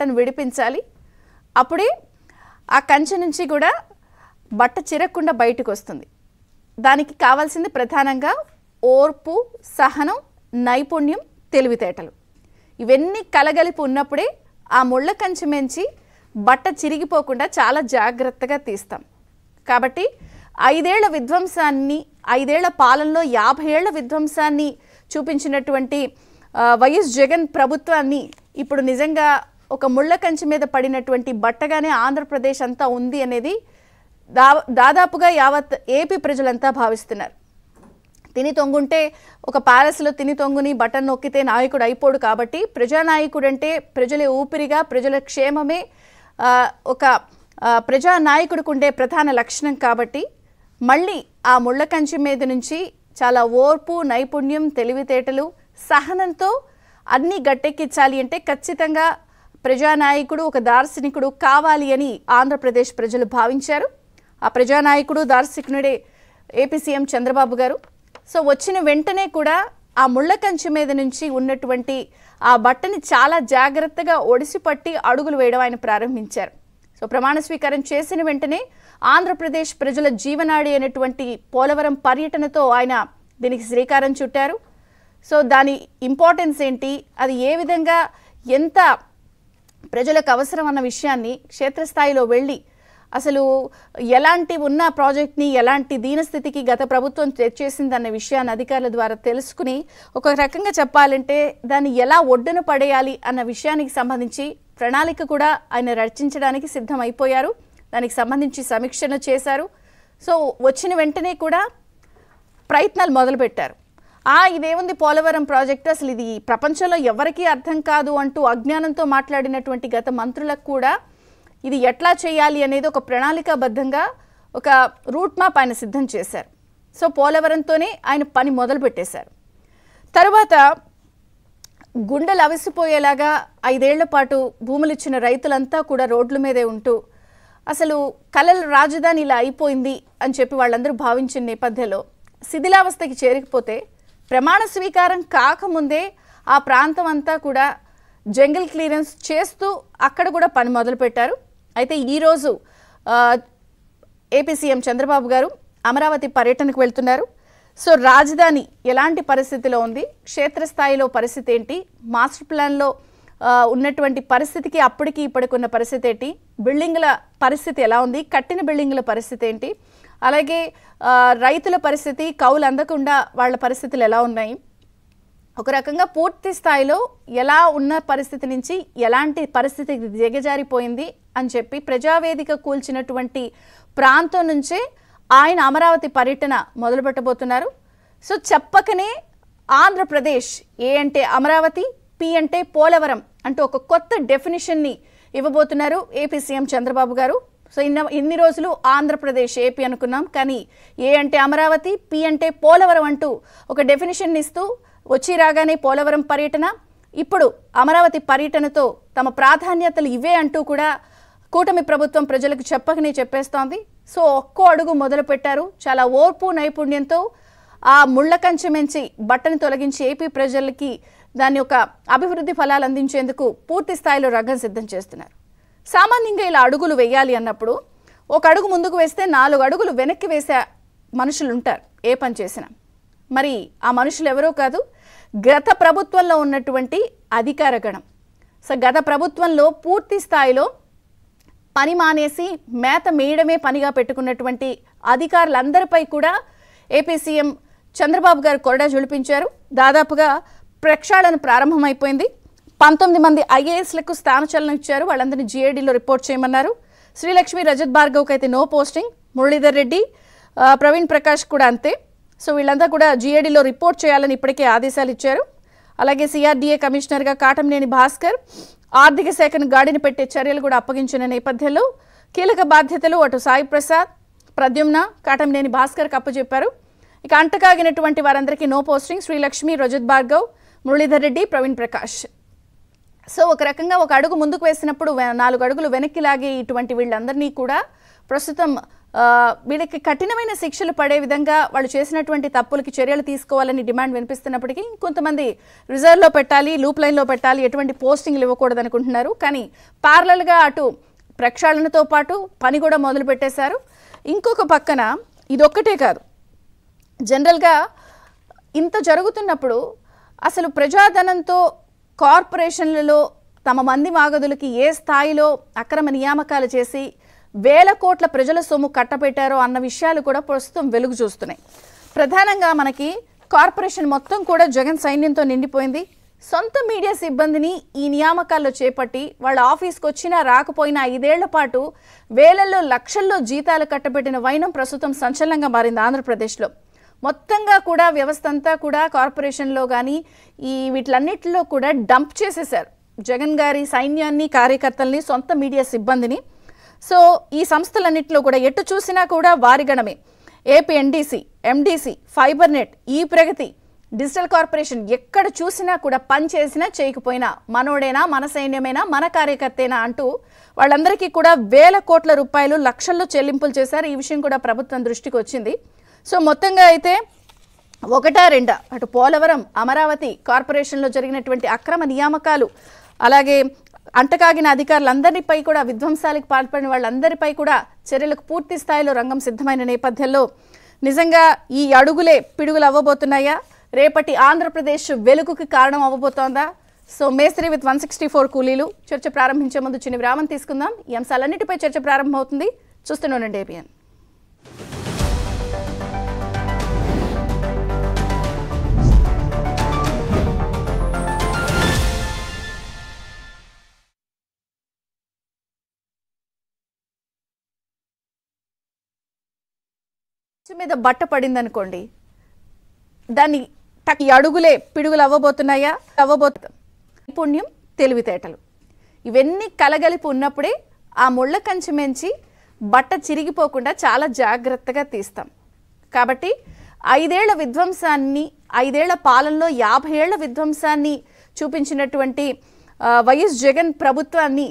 బట్టను విడిపించాలి. అప్పుడే ఆ కంచె నుంచి కూడా బట్ట చిరగకుండా బయటకు వస్తుంది. దానికి కావాల్సింది ప్రధానంగా ఓర్పు, సహనం, నైపుణ్యం, తెలివితేటలు. ఇవన్నీ కలగలిపి ఉన్నప్పుడే ఆ ముళ్ళ కంచె మించి బట్ట చిరిగిపోకుండా చాలా జాగ్రత్తగా తీస్తాం. కాబట్టి 5 ఏళ్ల విధ్వంసాన్ని, 5 ఏళ్ల పాలనలో 50 ఏళ్ల విధ్వంసాన్ని చూపించినటువంటి వైఎస్ జగన్ ప్రభుత్వాన్ని ఇప్పుడు నిజంగా ఒక ముళ్ళ కంచె మీద పడినటువంటి బట్టగానే ఆంధ్రప్రదేశ్ అంతా ఉంది అనేది దాదాపుగా యావత్ ఏపీ ప్రజలంతా భావిస్తున్నారు. తిని తొంగుంటే ఒక ప్యాలెస్లో తిని తొంగుని బటన్ నొక్కితే నాయకుడు అయిపోడు. కాబట్టి ప్రజానాయకుడు అంటే ప్రజల ఊపిరిగా, ప్రజల క్షేమమే ఒక ప్రజానాయకుడికి ఉండే ప్రధాన లక్షణం. కాబట్టి మళ్ళీ ఆ ముళ్ళ కంచె మీద నుంచి చాలా ఓర్పు, నైపుణ్యం, తెలివితేటలు, సహనంతో అన్నీ గట్టెక్కించాలి అంటే ఖచ్చితంగా ప్రజానాయకుడు, ఒక దార్శనికుడు కావాలి అని ఆంధ్రప్రదేశ్ ప్రజలు భావించారు. ఆ ప్రజానాయకుడు, దార్శనికుడే ఏపీ సీఎం చంద్రబాబు గారు. సో వచ్చిన వెంటనే కూడా ఆ ముళ్ళ కంచె మీద నుంచి ఉన్నటువంటి ఆ బట్టని చాలా జాగ్రత్తగా ఒడిసిపట్టి అడుగులు వేయడం ఆయన ప్రారంభించారు. సో ప్రమాణ స్వీకారం చేసిన వెంటనే ఆంధ్రప్రదేశ్ ప్రజల జీవనాడి అయినటువంటి పోలవరం పర్యటనతో ఆయన దీనికి శ్రీకారం చుట్టారు. సో దాని ఇంపార్టెన్స్ ఏంటి, అది ఏ విధంగా ఎంత ప్రజలకు అవసరం అన్న విషయాన్ని క్షేత్రస్థాయిలో వెళ్ళి అసలు ఎలాంటి ఉన్న ప్రాజెక్ట్ని ఎలాంటి దీనస్థితికి గత ప్రభుత్వం తెచ్చేసిందన్న విషయాన్ని అధికారుల ద్వారా తెలుసుకుని ఒక రకంగా చెప్పాలంటే దాన్ని ఎలా ఒడ్డున పడేయాలి అన్న విషయానికి సంబంధించి ప్రణాళిక కూడా ఆయన రచించడానికి సిద్ధమైపోయారు. దానికి సంబంధించి సమీక్షను చేశారు. సో వచ్చిన వెంటనే కూడా ప్రయత్నాలు మొదలుపెట్టారు. ఇదేముంది పోలవరం ప్రాజెక్టు, అసలు ఇది ప్రపంచంలో ఎవరికీ అర్థం కాదు అంటూ అజ్ఞానంతో మాట్లాడినటువంటి గత మంత్రులకు కూడా ఇది ఎట్లా చేయాలి అనేది ఒక ప్రణాళికాబద్ధంగా ఒక రూట్ మ్యాప్ ఆయన సిద్ధం చేశారు. సో పోలవరంతోనే ఆయన పని మొదలు పెట్టేశారు. తర్వాత గుండెలు అవిసిపోయేలాగా 5 ఏళ్ల పాటు భూములు ఇచ్చిన రైతులంతా కూడా రోడ్ల మీదే ఉంటూ అసలు కలల రాజధాని ఇలా అయిపోయింది అని చెప్పి వాళ్ళందరూ భావించిన నేపథ్యంలో శిథిలావస్థకి చేరిపోతే ప్రమాణ స్వీకారం కాకముందే ఆ ప్రాంతం అంతా కూడా జంగిల్ క్లియరెన్స్ చేస్తూ అక్కడ కూడా పని మొదలుపెట్టారు. అయితే ఈరోజు ఏపీ సీఎం చంద్రబాబు గారు అమరావతి పర్యటనకు వెళ్తున్నారు. సో రాజధాని ఎలాంటి పరిస్థితిలో ఉంది, క్షేత్రస్థాయిలో పరిస్థితి ఏంటి, మాస్టర్ ప్లాన్లో ఉన్నటువంటి పరిస్థితికి అప్పటికి ఇప్పటికి ఉన్న పరిస్థితి ఏంటి, బిల్డింగుల పరిస్థితి ఎలా ఉంది, కట్టిన బిల్డింగుల పరిస్థితి ఏంటి, అలాగే రైతుల పరిస్థితి, కౌలు అందకుండా వాళ్ళ పరిస్థితులు ఎలా ఉన్నాయి, ఒక రకంగా పూర్తి స్థాయిలో ఎలా ఉన్న పరిస్థితి నుంచి ఎలాంటి పరిస్థితి దిగజారిపోయింది అని చెప్పి ప్రజావేదిక కూల్చినటువంటి ప్రాంతం నుంచే ఆయన అమరావతి పర్యటన మొదలుపెట్టబోతున్నారు. సో చెప్పకనే ఆంధ్రప్రదేశ్ ఏ అంటే అమరావతి, పి అంటే పోలవరం అంటూ ఒక కొత్త డెఫినిషన్ని ఇవ్వబోతున్నారు ఏపీ సీఎం చంద్రబాబు గారు. సో ఇన్ని రోజులు ఆంధ్రప్రదేశ్ ఏపీ అనుకున్నాం, కానీ ఏ అంటే అమరావతి, పి అంటే పోలవరం అంటూ ఒక డెఫినిషన్ ఇస్తూ వచ్చి రాగానే పోలవరం పర్యటన, ఇప్పుడు అమరావతి పర్యటనతో తమ ప్రాధాన్యతలు ఇవే అంటూ కూడా కూటమి ప్రభుత్వం ప్రజలకు చెప్పకనే చెప్పేస్తోంది. సో ఒక్కో అడుగు మొదలు పెట్టారు. చాలా ఓర్పు, నైపుణ్యంతో ఆ ముళ్ళ కంచె మించి బట్టను తొలగించి ఏపీ ప్రజలకి దాని యొక్క అభివృద్ధి ఫలాలు అందించేందుకు పూర్తి స్థాయిలో రంగం సిద్ధం చేస్తున్నారు. సామాన్యంగా ఇలా అడుగులు వేయాలి అన్నప్పుడు ఒక అడుగు ముందుకు వేస్తే 4 అడుగులు వెనక్కి వేసే మనుషులు ఉంటారు ఏ పని చేసినా. మరి ఆ మనుషులు ఎవరో కాదు, గత ప్రభుత్వంలో ఉన్నటువంటి అధికార గణం. సో గత ప్రభుత్వంలో పూర్తి స్థాయిలో పని మానేసి మేత మేయడమే పనిగా పెట్టుకున్నటువంటి అధికారులందరిపై కూడా ఏపీ సీఎం చంద్రబాబు గారు కొరడా జులిపించారు. దాదాపుగా ప్రక్షాళన ప్రారంభమైపోయింది. 19 మంది ఐఏఎస్లకు స్థానచలనం ఇచ్చారు. వాళ్ళందరినీ జీఏడీలో రిపోర్ట్ చేయమన్నారు. శ్రీలక్ష్మి, రజత్ భార్గవ్కి అయితే నో పోస్టింగ్, మురళీధర్ రెడ్డి, ప్రవీణ్ ప్రకాష్ కూడా అంతే. సో వీళ్ళంతా కూడా జీఏడీలో రిపోర్ట్ చేయాలని ఇప్పటికే ఆదేశాలు ఇచ్చారు. అలాగే సిఆర్డీఏ కమిషనర్గా కాటంనేని భాస్కర్, ఆర్థిక శాఖను గాడిని పెట్టే చర్యలు కూడా అప్పగించిన నేపథ్యంలో కీలక బాధ్యతలు అటు సాయి ప్రసాద్, ప్రద్యుమ్న, కాటంనేని భాస్కర్కి అప్పచెప్పారు. ఇక అంటకాగినటువంటి వారందరికీ no posting, Srilakshmi, Rajat Bhargav, Muralidhar Reddy, Praveen Prakash. So ఒక రకంగా ఒక అడుగు ముందుకు వేసినప్పుడు 4 అడుగులు వెనక్కి లాగే ఇటువంటి వీళ్ళందరినీ కూడా ప్రస్తుతం వీళ్ళకి కఠినమైన శిక్షలు పడే విధంగా వాళ్ళు చేసినటువంటి తప్పులకి చర్యలు తీసుకోవాలని డిమాండ్ వినిపిస్తున్నప్పటికీ కొంతమంది రిజర్వ్లో పెట్టాలి, లూప్ లైన్లో పెట్టాలి, ఎటువంటి పోస్టింగ్లు ఇవ్వకూడదు అనుకుంటున్నారు. కానీ ప్యారలల్గా అటు ప్రక్షాళనతో పాటు పని కూడా మొదలు పెట్టేశారు. ఇంకొక పక్కన ఇదొక్కటే కాదు, జనరల్గా ఇంత జరుగుతున్నప్పుడు అసలు ప్రజాధనంతో కార్పొరేషన్లలో తమ మంది మాగదులకి ఏ స్థాయిలో అక్రమ నియామకాలు చేసి వేల కోట్ల ప్రజల సొమ్ము కట్టబెట్టారో అన్న విషయాలు కూడా ప్రస్తుతం వెలుగు చూస్తున్నాయి. ప్రధానంగా మనకి కార్పొరేషన్ మొత్తం కూడా జగన్ సైన్యంతో నిండిపోయింది. సొంత మీడియా సిబ్బందిని ఈ నియామకాల్లో చేపట్టి వాళ్ళ ఆఫీస్కి వచ్చినా రాకపోయినా 5 ఏళ్ల పాటు వేలల్లో లక్షల్లో జీతాలు కట్టబెట్టిన వైనం ప్రస్తుతం సంచలనంగా మారింది ఆంధ్రప్రదేశ్లో. మొత్తంగా కూడా వ్యవస్థ అంతా కూడా కార్పొరేషన్లో కానీ వీటిలన్నిటిలో కూడా డంప్ చేసేశారు జగన్ గారి సైన్యాన్ని, కార్యకర్తల్ని, సొంత మీడియా సిబ్బందిని. సో ఈ సంస్థలన్నింటిలో కూడా ఎటు చూసినా కూడా వారి గణమే. AP NDC, MDC, fibre net, e Pragati, digital corporation ఎక్కడ చూసినా కూడా పని చేసినా చేయకపోయినా మనోడేనా, మన సైన్యమేనా, మన కార్యకర్తేనా అంటూ వాళ్ళందరికీ కూడా వేల కోట్ల రూపాయలు, లక్షల్లో చెల్లింపులు చేశారు. ఈ విషయం కూడా ప్రభుత్వం దృష్టికి వచ్చింది. సో మొత్తంగా అయితే 1-2 అటు పోలవరం, అమరావతి కార్పొరేషన్లో జరిగినటువంటి అక్రమ నియామకాలు, అలాగే అంటకాగిన అధికారులందరిపై కూడా, విధ్వంసాలకు పాల్పడిన వాళ్ళందరిపై కూడా చర్యలకు పూర్తి స్థాయిలో రంగం సిద్ధమైన నేపథ్యంలో నిజంగా ఈ అడుగులే పిడుగులు అవ్వబోతున్నాయా? రేపటి ఆంధ్రప్రదేశ్ వెలుగుకి కారణం అవ్వబోతోందా? సో మేస్త్రి విత్ 164 కూలీలు చర్చ ప్రారంభించే ముందు చిన్న విరామం తీసుకుందాం. ఈ అంశాలన్నిటిపై చర్చ ప్రారంభమవుతుంది. చూస్తూనే ఏబిఎన్. మీద బట్ట పడింది అనుకోండి, దాన్ని ఈ అడుగులే పిడుగులు అవ్వబోతున్నాయా? నైపుణ్యం, తెలివితేటలు ఇవన్నీ కలగలిపి ఉన్నప్పుడే ఆ ముళ్ళ కంచె మెంచి బట్ట చిరిగిపోకుండా చాలా జాగ్రత్తగా తీస్తాం. కాబట్టి 5 ఏళ్ల విధ్వంసాన్ని, 5 ఏళ్ల పాలనలో 50 ఏళ్ల విధ్వంసాన్ని చూపించినటువంటి వైఎస్ జగన్ ప్రభుత్వాన్ని